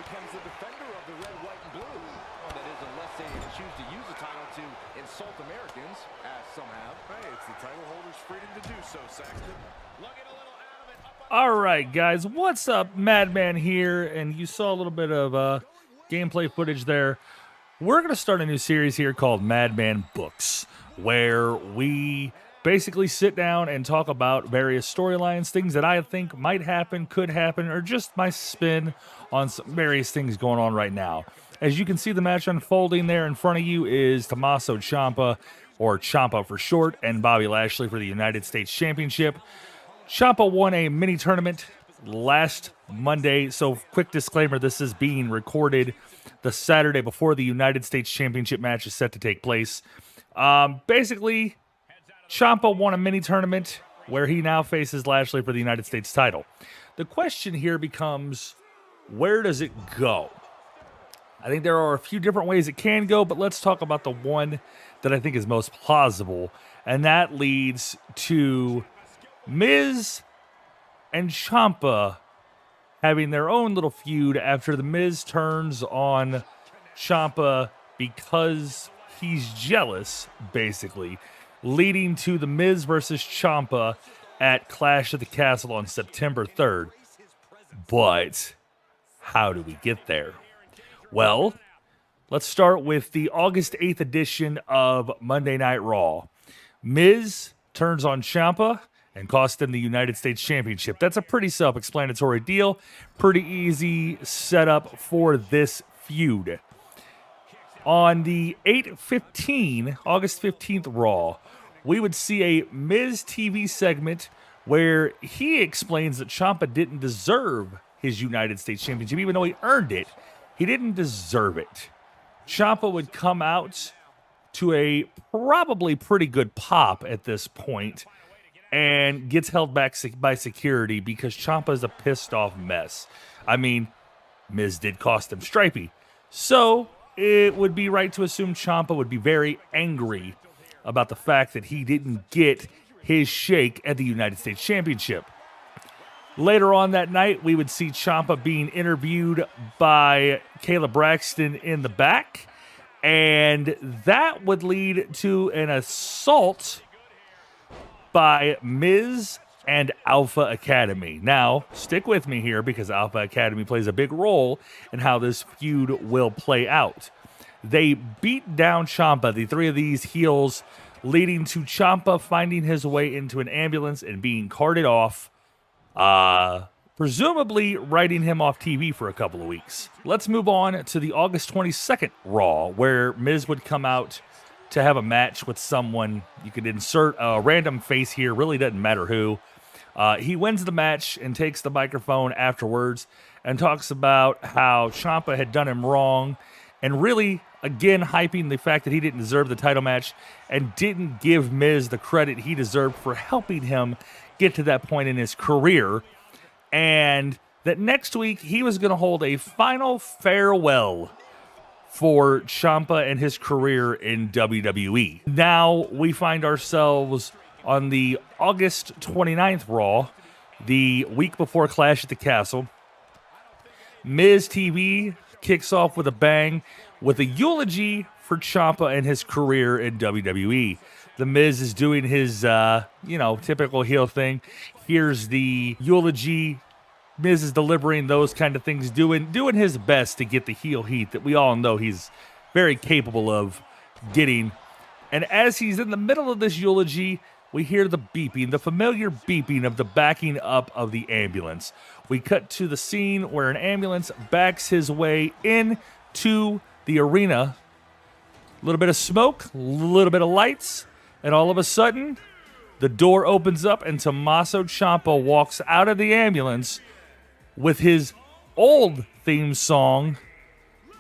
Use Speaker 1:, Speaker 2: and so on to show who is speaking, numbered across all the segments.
Speaker 1: becomes the defender of the red, white, and blue. Well, that is unless they choose to use the title to insult Americans, as some have.
Speaker 2: Hey, it's the title holder's freedom to do so, Saxton.
Speaker 1: Looking a little out of it.
Speaker 3: All right, guys, what's up? Madman here, and you saw a little bit of gameplay footage there. We're going to start a new series here called Madman Books, where we basically sit down and talk about various storylines, things that I think might happen, could happen, or just my spin on some various things going on right now. As you can see, the match unfolding there in front of you is Tommaso Ciampa, or Ciampa for short, and Bobby Lashley for the United States Championship. Ciampa won a mini tournament last Monday, so quick disclaimer, this is being recorded the Saturday before the United States Championship match is set to take place. Basically, Ciampa won a mini tournament where he now faces Lashley for the United States title. The question here becomes, where does it go? I think there are a few different ways it can go, but let's talk about the one that I think is most plausible, and that leads to Miz and Ciampa having their own little feud after the Miz turns on Ciampa because he's jealous, basically, leading to the Miz versus Ciampa at Clash at the Castle on September 3rd. But how do we get there? Well, let's start with the August 8th edition of Monday Night Raw. Miz turns on Ciampa and cost him the United States Championship. That's a pretty self-explanatory deal. Pretty easy setup for this feud. On the 8/15, August 15th Raw, we would see a Miz TV segment where he explains that Ciampa didn't deserve his United States Championship. Even though he earned it, he didn't deserve it. Ciampa would come out to a probably pretty good pop at this point and gets held back by security because Ciampa's a pissed off mess. I mean, Miz did cost him Stripey. So it would be right to assume Ciampa would be very angry about the fact that he didn't get his shake at the United States Championship. Later on that night, we would see Ciampa being interviewed by Kayla Braxton in the back, and that would lead to an assault by Miz and Alpha Academy. Now, stick with me here because Alpha Academy plays a big role in how this feud will play out. They beat down Ciampa, the three of these heels, leading to Ciampa finding his way into an ambulance and being carted off, presumably writing him off TV for a couple of weeks. Let's move on to the August 22nd Raw, where Miz would come out to have a match with someone. You could insert a random face here, really doesn't matter who. He wins the match and takes the microphone afterwards and talks about how Ciampa had done him wrong, and really, again, hyping the fact that he didn't deserve the title match and didn't give Miz the credit he deserved for helping him get to that point in his career, and that next week he was going to hold a final farewell for Ciampa and his career in WWE. Now we find ourselves on the August 29th Raw, the week before Clash at the Castle. Miz TV kicks off with a bang with a eulogy for Ciampa and his career in WWE. The Miz is doing his, typical heel thing. Here's the eulogy. Miz is delivering those kind of things, doing his best to get the heel heat that we all know he's very capable of getting. And as he's in the middle of this eulogy, we hear the beeping, the familiar beeping of the backing up of the ambulance. We cut to the scene where an ambulance backs his way into the arena. A little bit of smoke, a little bit of lights, and all of a sudden, the door opens up and Tommaso Ciampa walks out of the ambulance with his old theme song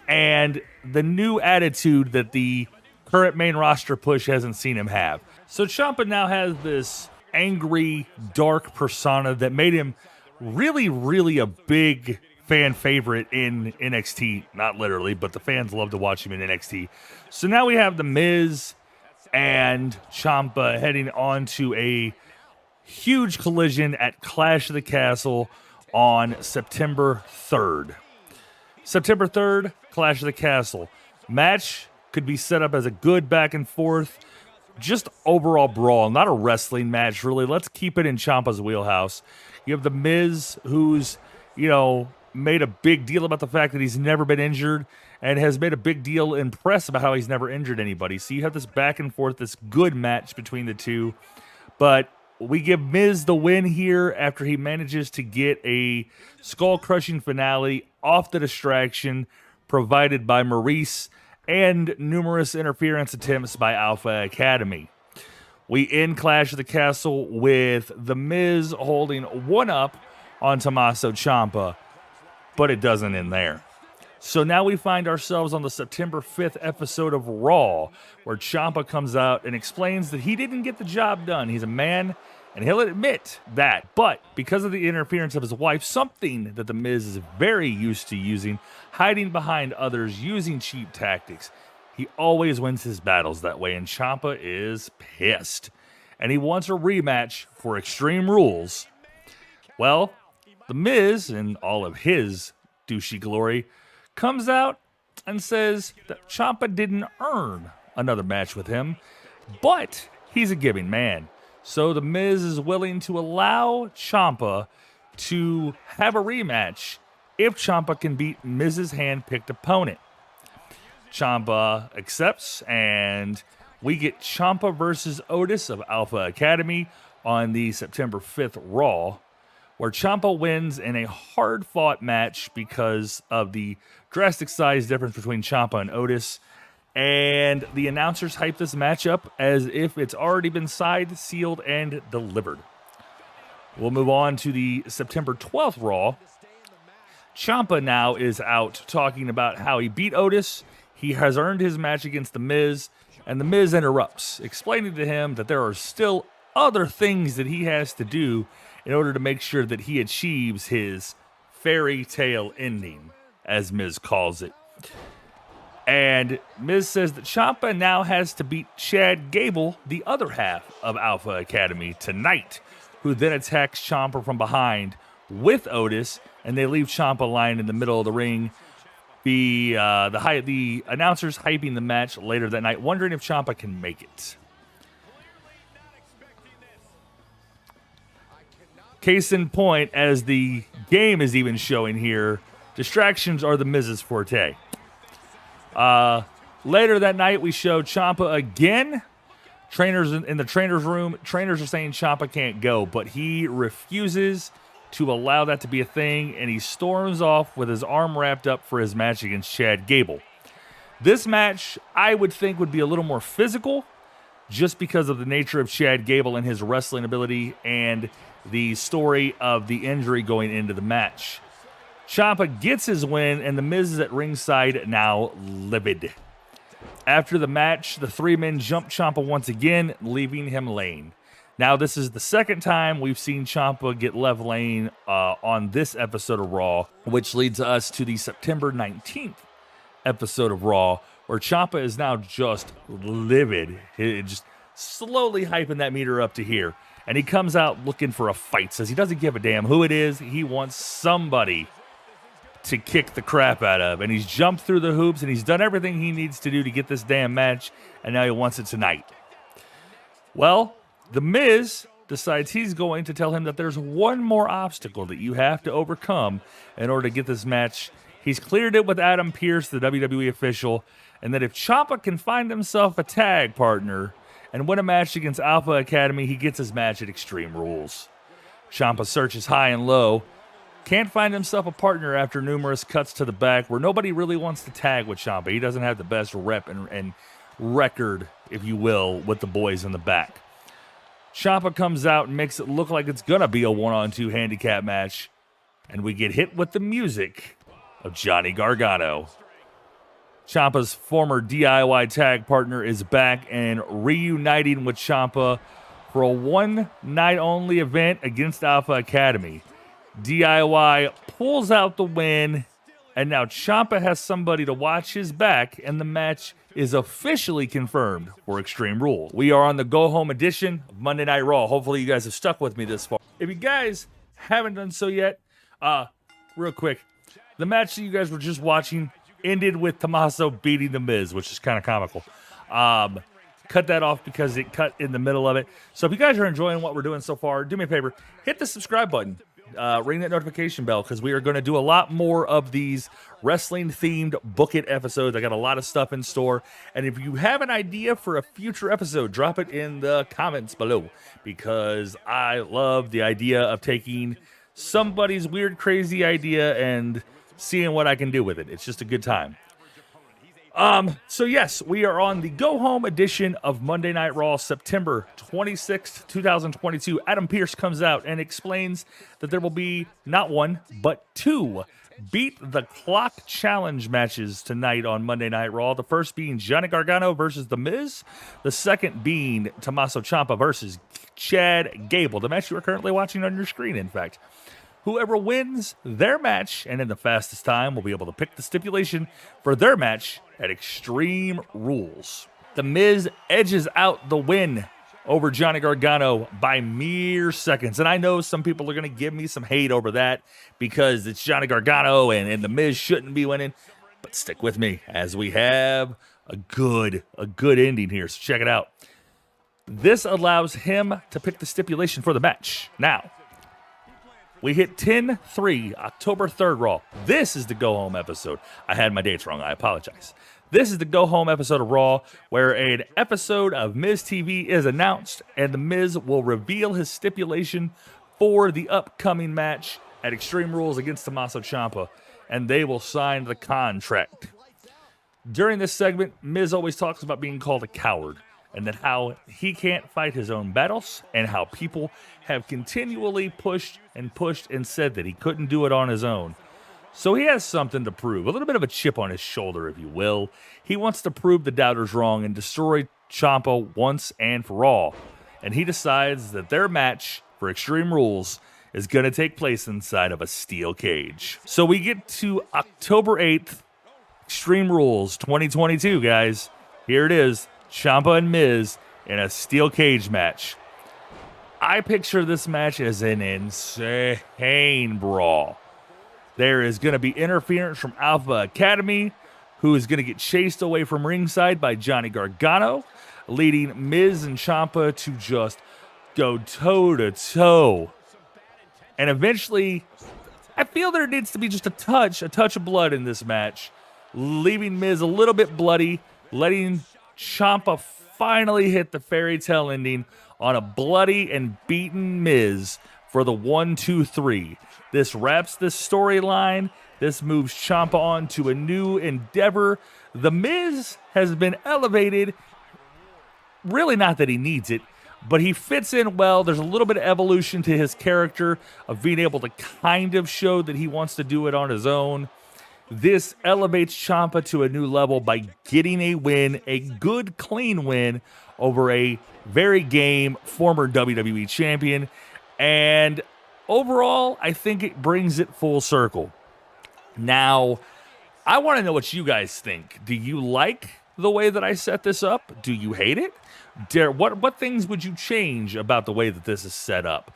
Speaker 3: and the new attitude that the current main roster push hasn't seen him have. So Ciampa now has this angry, dark persona that made him really, really a big fan favorite in NXT. Not literally, but the fans love to watch him in NXT. So now we have The Miz and Ciampa heading on to a huge collision at Clash of the Castle on September 3rd. September 3rd, Clash of the Castle. Match could be set up as a good back and forth, just overall brawl, not a wrestling match, really. Let's keep it in Ciampa's wheelhouse. You have The Miz, who's, made a big deal about the fact that he's never been injured and has made a big deal in press about how he's never injured anybody. So you have this back and forth, this good match between the two. But we give Miz the win here after he manages to get a skull-crushing finale off the distraction provided by Maurice and numerous interference attempts by Alpha Academy. We end Clash of the Castle with The Miz holding one up on Tommaso Ciampa, but it doesn't end there. So now we find ourselves on the September 5th episode of Raw, where Ciampa comes out and explains that he didn't get the job done. He's a man, and he'll admit that. But because of the interference of his wife, something that The Miz is very used to using, hiding behind others, using cheap tactics, he always wins his battles that way, and Ciampa is pissed. And he wants a rematch for Extreme Rules. Well, The Miz, in all of his douchey glory, comes out and says that Ciampa didn't earn another match with him, but he's a giving man. So The Miz is willing to allow Ciampa to have a rematch if Ciampa can beat Miz's hand-picked opponent. Ciampa accepts, and we get Ciampa versus Otis of Alpha Academy on the September 5th Raw, where Ciampa wins in a hard-fought match because of the drastic size difference between Ciampa and Otis. And the announcers hype this match up as if it's already been signed, sealed, and delivered. We'll move on to the September 12th Raw. Ciampa now is out talking about how he beat Otis. He has earned his match against The Miz, and The Miz interrupts, explaining to him that there are still other things that he has to do in order to make sure that he achieves his fairy tale ending, as Miz calls it. And Miz says that Ciampa now has to beat Chad Gable, the other half of Alpha Academy, tonight, who then attacks Ciampa from behind with Otis, and they leave Ciampa lying in the middle of the ring. The announcers hyping the match later that night, wondering if Ciampa can make it. Case in point, as the game is even showing here, distractions are The Miz's forte. Later that night, we show Ciampa again. Trainers in the trainer's room. Trainers are saying Ciampa can't go, but he refuses to allow that to be a thing, and he storms off with his arm wrapped up for his match against Chad Gable. This match, I would think, would be a little more physical, just because of the nature of Chad Gable and his wrestling ability and the story of the injury going into the match. Ciampa gets his win, and The Miz is at ringside now livid. After the match, the three men jump Ciampa once again, leaving him laying. Now, this is the second time we've seen Ciampa get left laying on this episode of Raw, which leads us to the September 19th episode of Raw, where Ciampa is now just livid, just slowly hyping that meter up to here. And he comes out looking for a fight, says he doesn't give a damn who it is. He wants somebody to kick the crap out of. And he's jumped through the hoops, and he's done everything he needs to do to get this damn match, and now he wants it tonight. Well, The Miz decides he's going to tell him that there's one more obstacle that you have to overcome in order to get this match. He's cleared it with Adam Pearce, the WWE official, and that if Ciampa can find himself a tag partner and win a match against Alpha Academy, he gets his match at Extreme Rules. Ciampa searches high and low, can't find himself a partner after numerous cuts to the back where nobody really wants to tag with Ciampa. He doesn't have the best rep and record, if you will, with the boys in the back. Ciampa comes out and makes it look like it's going to be a 1-on-2 handicap match, and we get hit with the music of Johnny Gargano. Ciampa's former DIY tag partner is back and reuniting with Ciampa for a one-night-only event against Alpha Academy. DIY pulls out the win, and now Ciampa has somebody to watch his back, and the match is officially confirmed for Extreme Rules. We are on the go-home edition of Monday Night Raw. Hopefully you guys have stuck with me this far. If you guys haven't done so yet, real quick, the match that you guys were just watching ended with Tommaso beating The Miz, which is kind of comical. Cut that off because it cut in the middle of it. So if you guys are enjoying what we're doing so far, do me a favor, hit the subscribe button. Ring that notification bell because we are going to do a lot more of these wrestling-themed Book It episodes. I got a lot of stuff in store. And if you have an idea for a future episode, drop it in the comments below because I love the idea of taking somebody's weird, crazy idea and seeing what I can do with it. It's just a good time. So yes, we are on the go-home edition of Monday Night Raw, September 26th, 2022. Adam Pearce comes out and explains that there will be not one, but two Beat the Clock Challenge matches tonight on Monday Night Raw. The first being Johnny Gargano versus The Miz. The second being Tommaso Ciampa versus Chad Gable. The match you are currently watching on your screen, in fact. Whoever wins their match and in the fastest time will be able to pick the stipulation for their match at Extreme Rules. The Miz edges out the win over Johnny Gargano by mere seconds. And I know some people are going to give me some hate over that because it's Johnny Gargano and The Miz shouldn't be winning. But stick with me as we have a good ending here. So check it out. This allows him to pick the stipulation for the match. Now, we hit 10/3, October 3rd Raw. This is the go-home episode. I had my dates wrong. I apologize. This is the go-home episode of Raw where an episode of Miz TV is announced and The Miz will reveal his stipulation for the upcoming match at Extreme Rules against Tommaso Ciampa, and they will sign the contract. During this segment, Miz always talks about being called a coward and then how he can't fight his own battles and how people have continually pushed and said that he couldn't do it on his own. So he has something to prove, a little bit of a chip on his shoulder, if you will. He wants to prove the doubters wrong and destroy Ciampa once and for all. And he decides that their match for Extreme Rules is going to take place inside of a steel cage. So we get to October 8th, Extreme Rules 2022, guys. Here it is, Ciampa and Miz in a steel cage match. I picture this match as an insane brawl. There is going to be interference from Alpha Academy, who is going to get chased away from ringside by Johnny Gargano, leading Miz and Ciampa to just go toe-to-toe. And eventually, I feel there needs to be just a touch of blood in this match, leaving Miz a little bit bloody, letting Ciampa finally hit the fairy tale ending on a bloody and beaten Miz for the 1-2-3. This wraps this storyline. This moves Ciampa on to a new endeavor. The Miz has been elevated. Really not that he needs it, but he fits in well. There's a little bit of evolution to his character of being able to kind of show that he wants to do it on his own. This elevates Ciampa to a new level by getting a win, a good, clean win over a very game former WWE champion. And overall, I think it brings it full circle. Now, I want to know what you guys think. Do you like the way that I set this up? Do you hate it? What things would you change about the way that this is set up?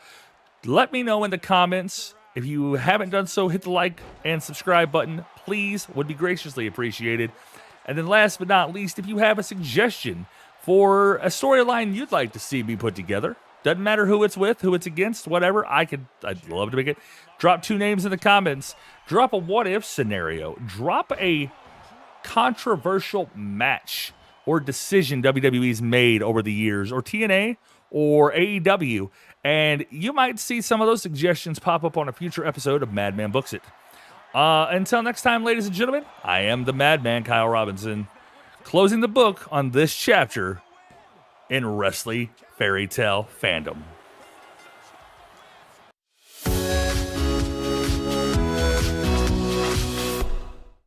Speaker 3: Let me know in the comments. If you haven't done so, hit the like and subscribe button. Please, would be graciously appreciated. And then last but not least, if you have a suggestion for a storyline you'd like to see me put together, doesn't matter who it's with, who it's against, whatever, I'd love to make it. Drop 2 names in the comments. Drop a what-if scenario. Drop a controversial match or decision WWE's made over the years, or TNA, or AEW, and you might see some of those suggestions pop up on a future episode of Madman Books It. Until next time, ladies and gentlemen, I am the Madman, Kyle Robinson, closing the book on this chapter in Wrestling Fairy Tale Fandom.